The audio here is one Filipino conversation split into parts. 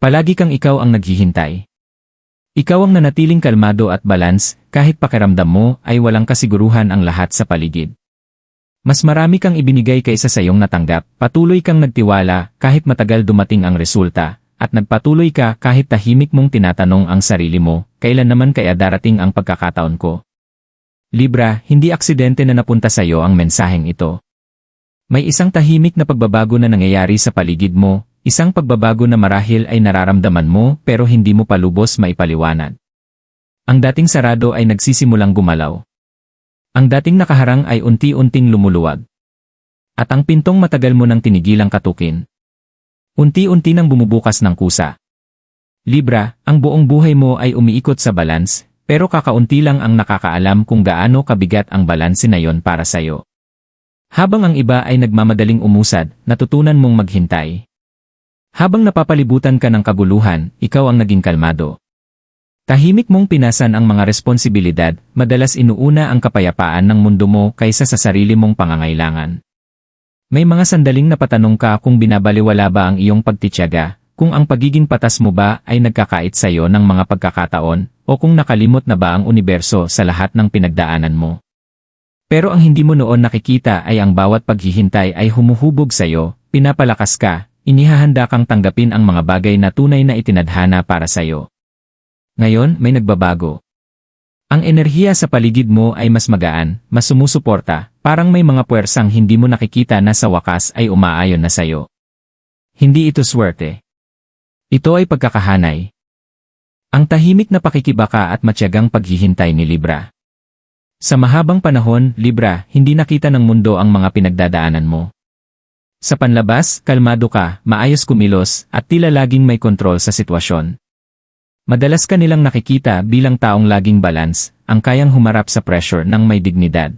Palagi kang ikaw ang naghihintay. Ikaw ang nanatiling kalmado at balance kahit pakiramdam mo ay walang kasiguruhan ang lahat sa paligid. Mas marami kang ibinigay kaysa sa iyong natanggap, patuloy kang nagtiwala kahit matagal dumating ang resulta, at nagpatuloy ka kahit tahimik mong tinatanong ang sarili mo, kailan naman kaya darating ang pagkakataon ko? Libra, hindi aksidente na napunta sa iyo ang mensaheng ito. May isang tahimik na pagbabago na nangyayari sa paligid mo, isang pagbabago na marahil ay nararamdaman mo pero hindi mo pa lubos maipaliwanag. Ang dating sarado ay nagsisimulang gumalaw. Ang dating nakaharang ay unti-unting lumuluwag. At ang pintong matagal mo nang tinigilang katukin. Unti-unti nang bumubukas ng kusa. Libra, ang buong buhay mo ay umiikot sa balance, pero kakaunti lang ang nakakaalam kung gaano kabigat ang balanse na yon para sa'yo. Habang ang iba ay nagmamadaling umusad, natutunan mong maghintay. Habang napapalibutan ka ng kaguluhan, ikaw ang naging kalmado. Tahimik mong pinasan ang mga responsibilidad, madalas inuuna ang kapayapaan ng mundo mo kaysa sa sarili mong pangangailangan. May mga sandaling napatanong ka kung binabaliwala ba ang iyong pagtitiyaga, kung ang pagiging patas mo ba ay nagkakait sa iyo ng mga pagkakataon, o kung nakalimot na ba ang universo sa lahat ng pinagdaanan mo. Pero ang hindi mo noon nakikita ay ang bawat paghihintay ay humuhubog sa iyo, pinapalakas ka, inihahanda kang tanggapin ang mga bagay na tunay na itinadhana para sa iyo. Ngayon, may nagbabago. Ang enerhiya sa paligid mo ay mas magaan, mas sumusuporta, parang may mga puwersang hindi mo nakikita na sa wakas ay umaayon na sayo. Hindi ito swerte. Ito ay pagkakahanay. Ang tahimik na pakikibaka at matyagang paghihintay ni Libra. Sa mahabang panahon, Libra, hindi nakita ng mundo ang mga pinagdadaanan mo. Sa panlabas, kalmado ka, maayos kumilos, at tila laging may kontrol sa sitwasyon. Madalas ka nilang nakikita bilang taong laging balance, ang kayang humarap sa pressure ng may dignidad.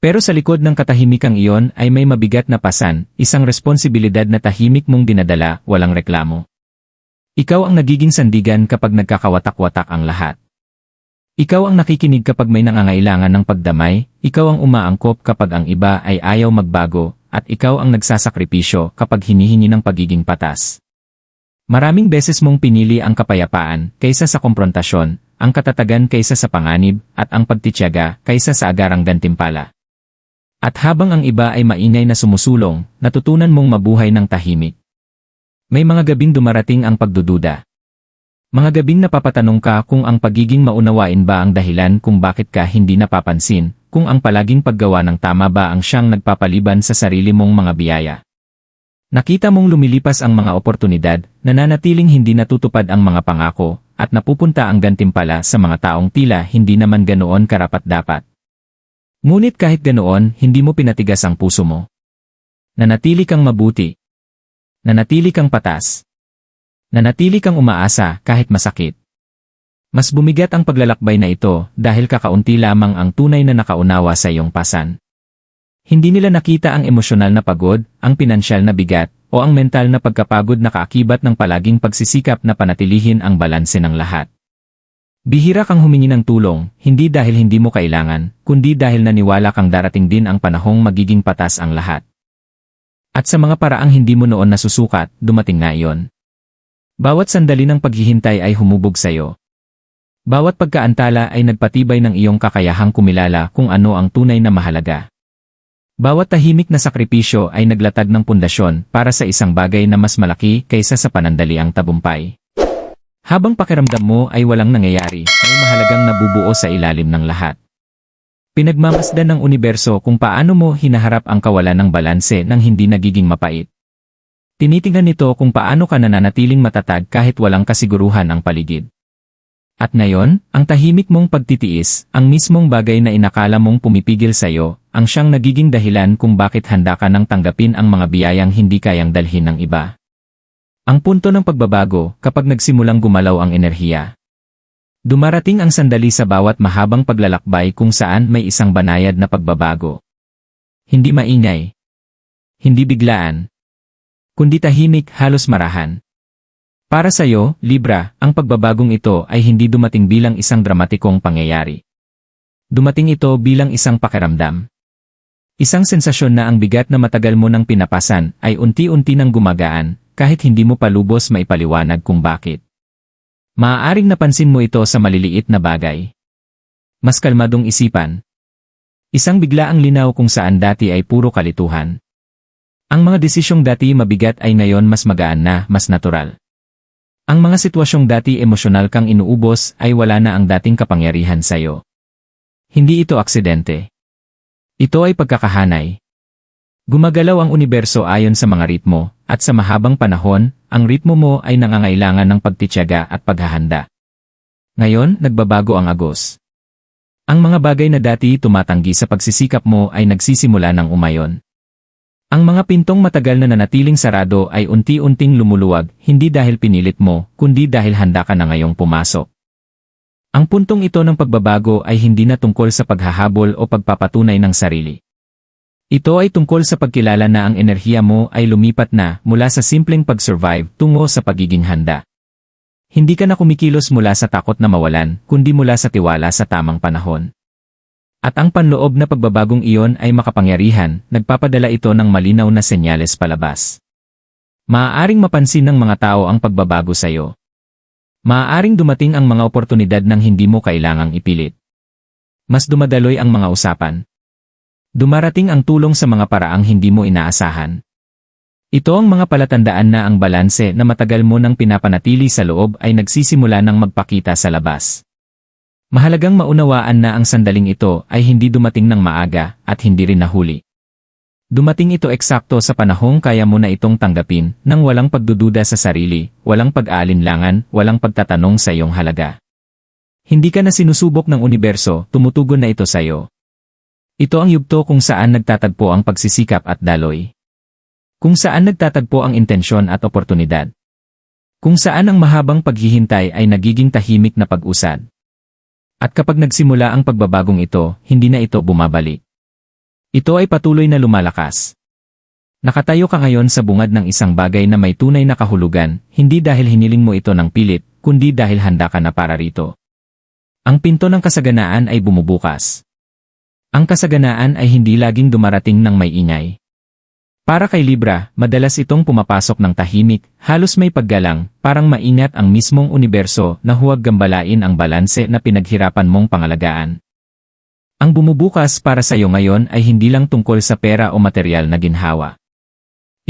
Pero sa likod ng katahimikang iyon ay may mabigat na pasan, isang responsibilidad na tahimik mong dinadala, walang reklamo. Ikaw ang nagiging sandigan kapag nagkakawatak-watak ang lahat. Ikaw ang nakikinig kapag may nangangailangan ng pagdamay, ikaw ang umaangkop kapag ang iba ay ayaw magbago, at ikaw ang nagsasakripisyo kapag hinihingi ng pagiging patas. Maraming beses mong pinili ang kapayapaan kaysa sa komprontasyon, ang katatagan kaysa sa panganib, at ang pagtitiyaga kaysa sa agarang gantimpala. At habang ang iba ay maingay na sumusulong, natutunan mong mabuhay ng tahimik. May mga gabing dumarating ang pagdududa. Mga gabing napapatanong ka kung ang pagiging maunawain ba ang dahilan kung bakit ka hindi napapansin, kung ang palaging paggawa ng tama ba ang siyang nagpapaliban sa sarili mong mga biyaya. Nakita mong lumilipas ang mga oportunidad, nananatiling hindi natutupad ang mga pangako, at napupunta ang gantimpala sa mga taong tila hindi naman ganoon karapat-dapat. Ngunit kahit ganoon, hindi mo pinatigas ang puso mo. Nanatili kang mabuti. Nanatili kang patas. Nanatili kang umaasa kahit masakit. Mas bumigat ang paglalakbay na ito dahil kakaunti lamang ang tunay na nakaunawa sa iyong pasan. Hindi nila nakita ang emosyonal na pagod, ang pinansyal na bigat, o ang mental na pagkapagod na kaakibat ng palaging pagsisikap na panatilihin ang balanse ng lahat. Bihira kang humingi ng tulong, hindi dahil hindi mo kailangan, kundi dahil naniwala kang darating din ang panahong magiging patas ang lahat. At sa mga paraang hindi mo noon nasusukat, dumating na iyon. Bawat sandali ng paghihintay ay humubog sa iyo. Bawat pagkaantala ay nagpatibay ng iyong kakayahang kumilala kung ano ang tunay na mahalaga. Bawat tahimik na sakripisyo ay naglatag ng pundasyon para sa isang bagay na mas malaki kaysa sa panandaliang tabumpay. Habang pakiramdam mo ay walang nangyayari, may mahalagang nabubuo sa ilalim ng lahat. Pinagmamasdan ng universo kung paano mo hinaharap ang kawalan ng balanse nang hindi nagiging mapait. Tinitingnan nito kung paano ka nananatiling matatag kahit walang kasiguruhan ang paligid. At ngayon, ang tahimik mong pagtitiis, ang mismong bagay na inakala mong pumipigil sa iyo, ang siyang nagiging dahilan kung bakit handa ka nang tanggapin ang mga biyayang hindi kayang dalhin ng iba. Ang punto ng pagbabago, kapag nagsimulang gumalaw ang enerhiya. Dumarating ang sandali sa bawat mahabang paglalakbay kung saan may isang banayad na pagbabago. Hindi maingay. Hindi biglaan. Kundi tahimik, halos marahan. Para sa iyo, Libra, ang pagbabagong ito ay hindi dumating bilang isang dramatikong pangyayari. Dumating ito bilang isang pakiramdam. Isang sensasyon na ang bigat na matagal mo nang pinapasan ay unti-unti nang gumagaan, kahit hindi mo pa lubos maipaliwanag kung bakit. Maaaring napansin mo ito sa maliliit na bagay. Mas kalmadong isipan. Isang biglaang linaw kung saan dati ay puro kalituhan. Ang mga desisyong dati mabigat ay ngayon mas magaan na, mas natural. Ang mga sitwasyong dati emosyonal kang inuubos ay wala na ang dating kapangyarihan sa'yo. Hindi ito aksidente. Ito ay pagkakahanay. Gumagalaw ang universo ayon sa mga ritmo, at sa mahabang panahon, ang ritmo mo ay nangangailangan ng pagtitiyaga at paghahanda. Ngayon, nagbabago ang agos. Ang mga bagay na dati tumatanggi sa pagsisikap mo ay nagsisimula ng umayon. Ang mga pintong matagal na nanatiling sarado ay unti-unting lumuluwag, hindi dahil pinilit mo, kundi dahil handa ka na ngayong pumasok. Ang puntong ito ng pagbabago ay hindi na tungkol sa paghahabol o pagpapatunay ng sarili. Ito ay tungkol sa pagkilala na ang enerhiya mo ay lumipat na mula sa simpleng pag-survive tungo sa pagiging handa. Hindi ka na kumikilos mula sa takot na mawalan, kundi mula sa tiwala sa tamang panahon. At ang panloob na pagbabagong iyon ay makapangyarihan, nagpapadala ito ng malinaw na senyales palabas. Maaaring mapansin ng mga tao ang pagbabago sa iyo. Maaaring dumating ang mga oportunidad nang hindi mo kailangang ipilit. Mas dumadaloy ang mga usapan. Dumarating ang tulong sa mga paraang hindi mo inaasahan. Ito ang mga palatandaan na ang balanse na matagal mo nang pinapanatili sa loob ay nagsisimula ng magpakita sa labas. Mahalagang maunawaan na ang sandaling ito ay hindi dumating ng maaga at hindi rin nahuli. Dumating ito eksakto sa panahong kaya mo na itong tanggapin nang walang pagdududa sa sarili, walang pag-aalinlangan, walang pagtatanong sa iyong halaga. Hindi ka na sinusubok ng universo, tumutugon na ito sa iyo. Ito ang yugto kung saan nagtatagpo ang pagsisikap at daloy. Kung saan nagtatagpo ang intensyon at oportunidad. Kung saan ang mahabang paghihintay ay nagiging tahimik na pag-usad. At kapag nagsimula ang pagbabagong ito, hindi na ito bumabalik. Ito ay patuloy na lumalakas. Nakatayo ka ngayon sa bungad ng isang bagay na may tunay na kahulugan, hindi dahil hiniling mo ito ng pilit, kundi dahil handa ka na para rito. Ang pinto ng kasaganaan ay bumubukas. Ang kasaganaan ay hindi laging dumarating ng may ingay. Para kay Libra, madalas itong pumapasok ng tahimik, halos may paggalang, parang maingat ang mismong universo na huwag gambalain ang balanse na pinaghirapan mong pangalagaan. Ang bumubukas para sa iyo ngayon ay hindi lang tungkol sa pera o material na ginhawa.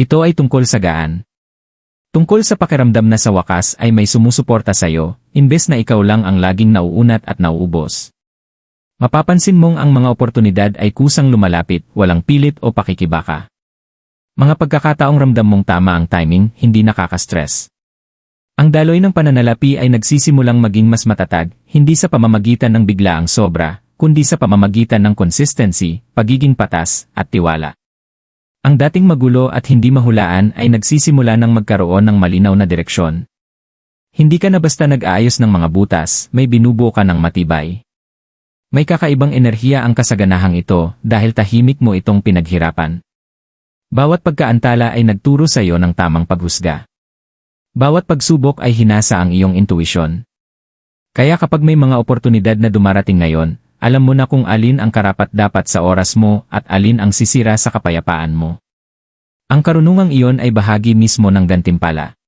Ito ay tungkol sa gaan. Tungkol sa pakiramdam na sa wakas ay may sumusuporta sa iyo, imbes na ikaw lang ang laging nauunat at nauubos. Mapapansin mong ang mga oportunidad ay kusang lumalapit, walang pilit o pakikibaka. Mga pagkakataong ramdam mong tama ang timing, hindi nakaka-stress. Ang daloy ng pananalapi ay nagsisimulang maging mas matatag, hindi sa pamamagitan ng biglaang sobra, kundi sa pamamagitan ng consistency, pagiging patas, at tiwala. Ang dating magulo at hindi mahulaan ay nagsisimula ng magkaroon ng malinaw na direksyon. Hindi ka na basta nag-aayos ng mga butas, may binubuo ka ng matibay. May kakaibang enerhiya ang kasaganahang ito dahil tahimik mo itong pinaghirapan. Bawat pagkaantala ay nagturo sa iyo ng tamang paghusga. Bawat pagsubok ay hinasa ang iyong intuisyon. Kaya kapag may mga oportunidad na dumarating ngayon, alam mo na kung alin ang karapat-dapat sa oras mo at alin ang sisira sa kapayapaan mo. Ang karunungang iyon ay bahagi mismo ng gantimpala.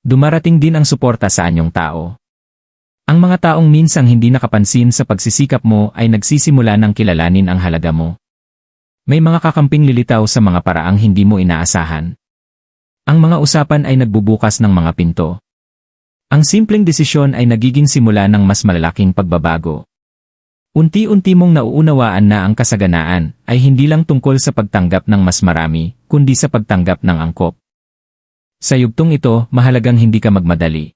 Dumarating din ang suporta sa anyong tao. Ang mga taong minsang hindi nakapansin sa pagsisikap mo ay nagsisimula ng kilalanin ang halaga mo. May mga kakamping lilitaw sa mga paraang hindi mo inaasahan. Ang mga usapan ay nagbubukas ng mga pinto. Ang simpleng desisyon ay nagiging simula ng mas malalaking pagbabago. Unti-unti mong nauunawaan na ang kasaganaan ay hindi lang tungkol sa pagtanggap ng mas marami, kundi sa pagtanggap ng angkop. Sa yugtong ito, mahalagang hindi ka magmadali.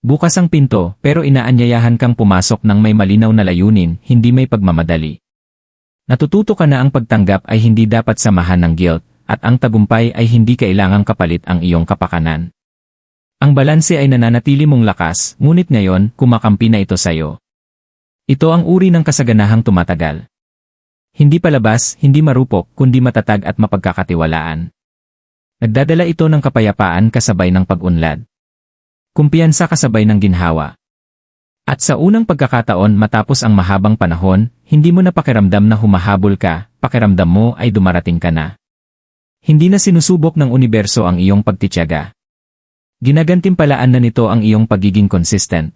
Bukas ang pinto, pero inaanyayahan kang pumasok ng may malinaw na layunin, hindi may pagmamadali. Natututo ka na ang pagtanggap ay hindi dapat samahan ng guilt, at ang tagumpay ay hindi kailangang kapalit ang iyong kapakanan. Ang balanse ay nananatili mong lakas, ngunit ngayon, kumakampi na ito sa'yo. Ito ang uri ng kasaganahang tumatagal. Hindi palabas, hindi marupok, kundi matatag at mapagkakatiwalaan. Nagdadala ito ng kapayapaan kasabay ng pag-unlad. Kumpiyansa kasabay ng ginhawa. At sa unang pagkakataon matapos ang mahabang panahon, hindi mo na pakiramdam na humahabol ka, pakiramdam mo ay dumarating ka na. Hindi na sinusubok ng universo ang iyong pagtitiyaga. Ginagantimpalaan na nito ang iyong pagiging consistent.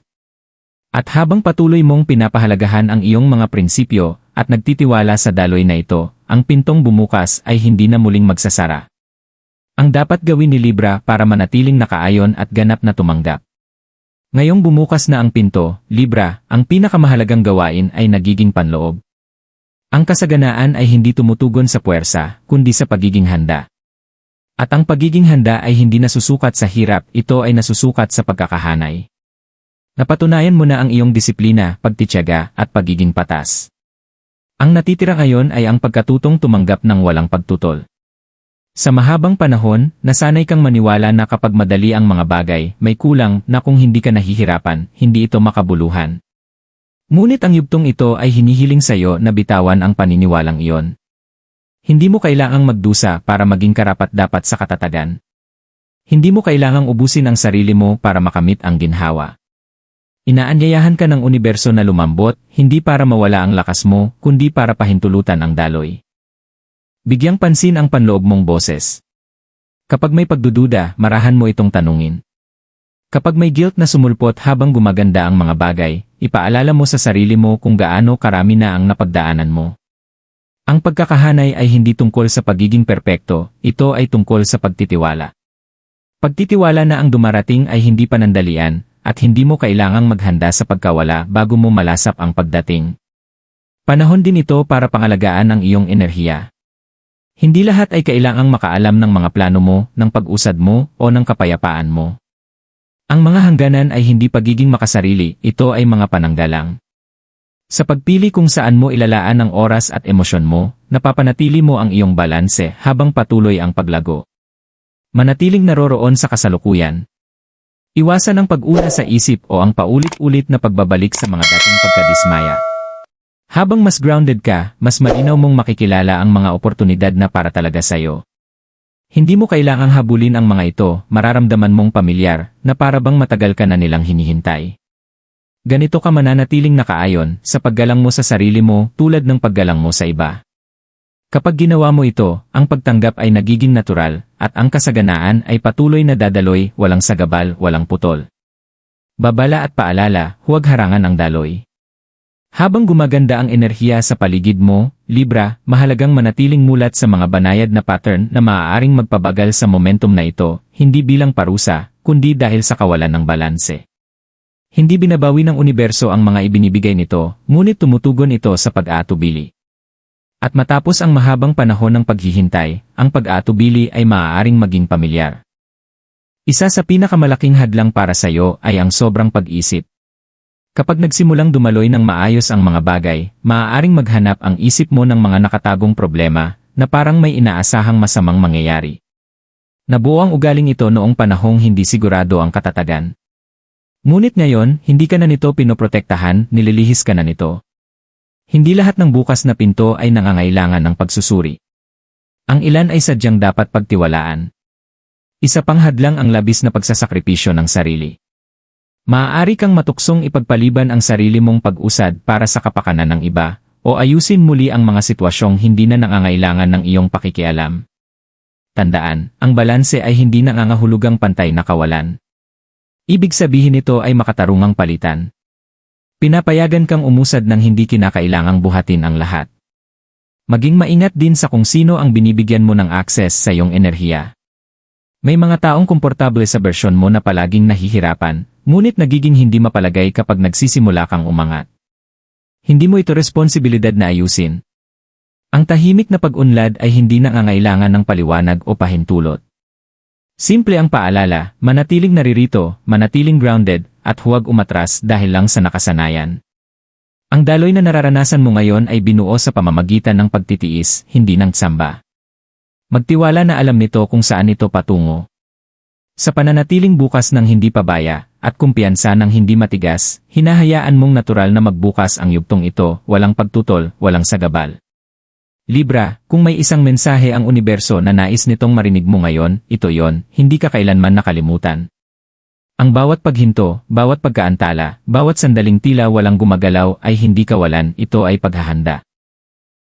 At habang patuloy mong pinapahalagahan ang iyong mga prinsipyo at nagtitiwala sa daloy na ito, ang pintong bumukas ay hindi na muling magsasara. Ang dapat gawin ni Libra para manatiling nakaayon at ganap na tumanggap. Ngayong bumukas na ang pinto, Libra, ang pinakamahalagang gawain ay nagiging panloob. Ang kasaganaan ay hindi tumutugon sa puwersa, kundi sa pagiging handa. At ang pagiging handa ay hindi nasusukat sa hirap, ito ay nasusukat sa pagkakahanay. Napatunayan mo na ang iyong disiplina, pagtitiyaga, at pagiging patas. Ang natitira ngayon ay ang pagkatutong tumanggap ng walang pagtutol. Sa mahabang panahon, nasanay kang maniwala na kapag madali ang mga bagay, may kulang na kung hindi ka nahihirapan, hindi ito makabuluhan. Ngunit ang yugtong ito ay hinihiling sa iyo na bitawan ang paniniwalang iyon. Hindi mo kailangang magdusa para maging karapat-dapat sa katatagan. Hindi mo kailangang ubusin ang sarili mo para makamit ang ginhawa. Inaanyayahan ka ng universo na lumambot, hindi para mawala ang lakas mo, kundi para pahintulutan ang daloy. Bigyang pansin ang panloob mong boses. Kapag may pagdududa, marahan mo itong tanungin. Kapag may guilt na sumulpot habang gumaganda ang mga bagay, ipaalala mo sa sarili mo kung gaano karami na ang napagdaanan mo. Ang pagkakahanay ay hindi tungkol sa pagiging perpekto, ito ay tungkol sa pagtitiwala. Pagtitiwala na ang dumarating ay hindi panandalian, at hindi mo kailangang maghanda sa pagkawala bago mo malasap ang pagdating. Panahon din ito para pangalagaan ang iyong enerhiya. Hindi lahat ay kailangang makaalam ng mga plano mo, ng pag-usad mo, o ng kapayapaan mo. Ang mga hangganan ay hindi pagiging makasarili, ito ay mga pananggalang. Sa pagpili kung saan mo ilalaan ang oras at emosyon mo, napapanatili mo ang iyong balanse habang patuloy ang paglago. Manatiling naroroon sa kasalukuyan. Iwasan ang pag-una sa isip o ang paulit-ulit na pagbabalik sa mga dating pagkadismaya. Habang mas grounded ka, mas malinaw mong makikilala ang mga oportunidad na para talaga sa'yo. Hindi mo kailangang habulin ang mga ito, mararamdaman mong pamilyar, na para bang matagal ka na nilang hinihintay. Ganito ka mananatiling nakaayon sa paggalang mo sa sarili mo tulad ng paggalang mo sa iba. Kapag ginawa mo ito, ang pagtanggap ay nagiging natural, at ang kasaganaan ay patuloy na dadaloy, walang sagabal, walang putol. Babala at paalala, huwag harangan ang daloy. Habang gumaganda ang enerhiya sa paligid mo, Libra, mahalagang manatiling mulat sa mga banayad na pattern na maaaring magpabagal sa momentum na ito, hindi bilang parusa, kundi dahil sa kawalan ng balanse. Hindi binabawi ng universo ang mga ibinibigay nito, ngunit tumutugon ito sa pag-aatubili. At matapos ang mahabang panahon ng paghihintay, ang pag-aatubili ay maaaring maging pamilyar. Isa sa pinakamalaking hadlang para sa iyo ay ang sobrang pag-isip. Kapag nagsimulang dumaloy ng maayos ang mga bagay, maaaring maghanap ang isip mo ng mga nakatagong problema na parang may inaasahang masamang mangyayari. Nabuo ang ugaling ito noong panahong hindi sigurado ang katatagan. Ngunit ngayon, hindi ka na nito pinoprotektahan, nililihis ka na nito. Hindi lahat ng bukas na pinto ay nangangailangan ng pagsusuri. Ang ilan ay sadyang dapat pagtiwalaan. Isa pang hadlang ang labis na pagsasakripisyo ng sarili. Maaari kang matuksong ipagpaliban ang sarili mong pag-usad para sa kapakanan ng iba, o ayusin muli ang mga sitwasyong hindi na nangangailangan ng iyong pakikialam. Tandaan, ang balanse ay hindi nangangahulugang pantay na kawalan. Ibig sabihin nito ay makatarungang palitan. Pinapayagan kang umusad ng hindi kinakailangang buhatin ang lahat. Maging maingat din sa kung sino ang binibigyan mo ng access sa iyong enerhiya. May mga taong komportable sa bersyon mo na palaging nahihirapan, ngunit nagiging hindi mapalagay kapag nagsisimula kang umangat. Hindi mo ito responsibilidad na ayusin. Ang tahimik na pag-unlad ay hindi nangangailangan ng paliwanag o pahintulot. Simple ang paalala, manatiling naririto, manatiling grounded, at huwag umatras dahil lang sa nakasanayan. Ang daloy na nararanasan mo ngayon ay binuo sa pamamagitan ng pagtitiis, hindi ng tsamba. Magtiwala na alam nito kung saan ito patungo. Sa pananatiling bukas ng hindi pabaya, at kumpiyansa ng hindi matigas, hinahayaan mong natural na magbukas ang yugtong ito, walang pagtutol, walang sagabal. Libra, kung may isang mensahe ang universo na nais nitong marinig mo ngayon, ito yon, hindi ka kailanman nakalimutan. Ang bawat paghinto, bawat pagkaantala, bawat sandaling tila walang gumagalaw ay hindi kawalan, ito ay paghahanda.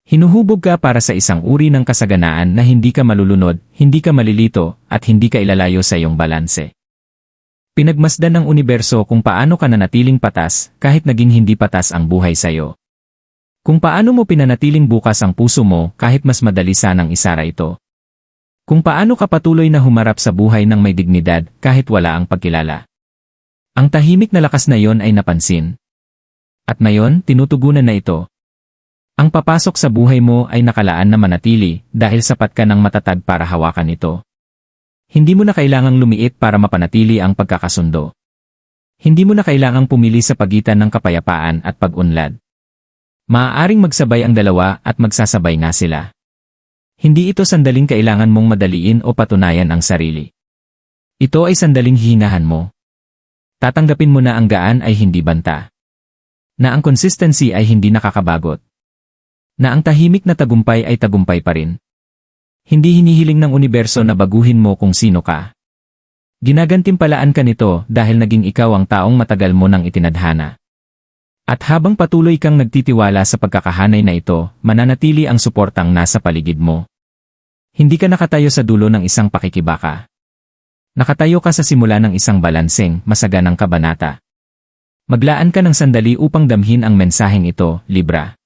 Hinuhubog ka para sa isang uri ng kasaganaan na hindi ka malulunod, hindi ka malilito, at hindi ka ilalayo sa iyong balanse. Pinagmasdan ng universo kung paano ka nanatiling patas kahit naging hindi patas ang buhay sa'yo. Kung paano mo pinanatiling bukas ang puso mo kahit mas madali sanang isara ito. Kung paano ka patuloy na humarap sa buhay ng may dignidad kahit wala ang pagkilala. Ang tahimik na lakas na iyon ay napansin. At ngayon, tinutugunan na ito. Ang papasok sa buhay mo ay nakalaan na manatili dahil sapat ka ng matatag para hawakan ito. Hindi mo na kailangang lumiit para mapanatili ang pagkakasundo. Hindi mo na kailangang pumili sa pagitan ng kapayapaan at pag-unlad. Maaaring magsabay ang dalawa at magsasabay nga sila. Hindi ito sandaling kailangan mong madaliin o patunayan ang sarili. Ito ay sandaling hihingahan mo. Tatanggapin mo na ang gaan ay hindi banta. Na ang consistency ay hindi nakakabagot. Na ang tahimik na tagumpay ay tagumpay pa rin. Hindi hinihiling ng universo na baguhin mo kung sino ka. Ginagantimpalaan ka nito dahil naging ikaw ang taong matagal mo nang itinadhana. At habang patuloy kang nagtitiwala sa pagkakahanay na ito, mananatili ang suportang nasa paligid mo. Hindi ka nakatayo sa dulo ng isang pakikibaka. Nakatayo ka sa simula ng isang balanseng, masaganang kabanata. Maglaan ka ng sandali upang damhin ang mensaheng ito, Libra.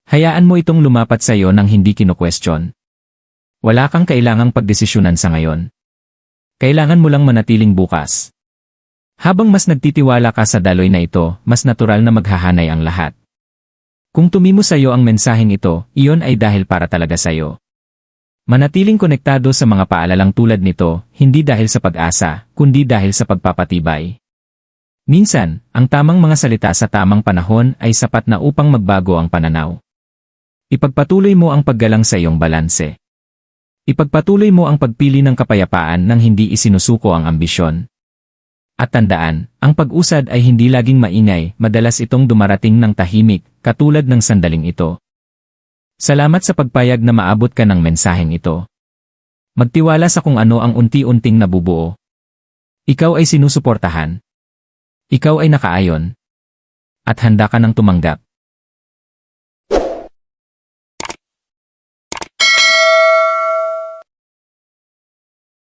Hayaan mo itong lumapat sa iyo nang hindi kino-question. Wala kang kailangang pagdesisyonan sa ngayon. Kailangan mo lang manatiling bukas. Habang mas nagtitiwala ka sa daloy na ito, mas natural na maghahanay ang lahat. Kung tumimo sa iyo ang mensaheng ito, iyon ay dahil para talaga sa iyo. Manatiling konektado sa mga paalalang tulad nito, hindi dahil sa pag-asa, kundi dahil sa pagpapatibay. Minsan, ang tamang mga salita sa tamang panahon ay sapat na upang magbago ang pananaw. Ipagpatuloy mo ang paggalang sa iyong balanse. Ipagpatuloy mo ang pagpili ng kapayapaan nang hindi isinusuko ang ambisyon. At tandaan, ang pag-usad ay hindi laging maingay, madalas itong dumarating ng tahimik, katulad ng sandaling ito. Salamat sa pagpayag na maabot ka ng mensaheng ito. Magtiwala sa kung ano ang unti-unting nabubuo. Ikaw ay sinusuportahan. Ikaw ay nakaayon. At handa ka ng tumanggap.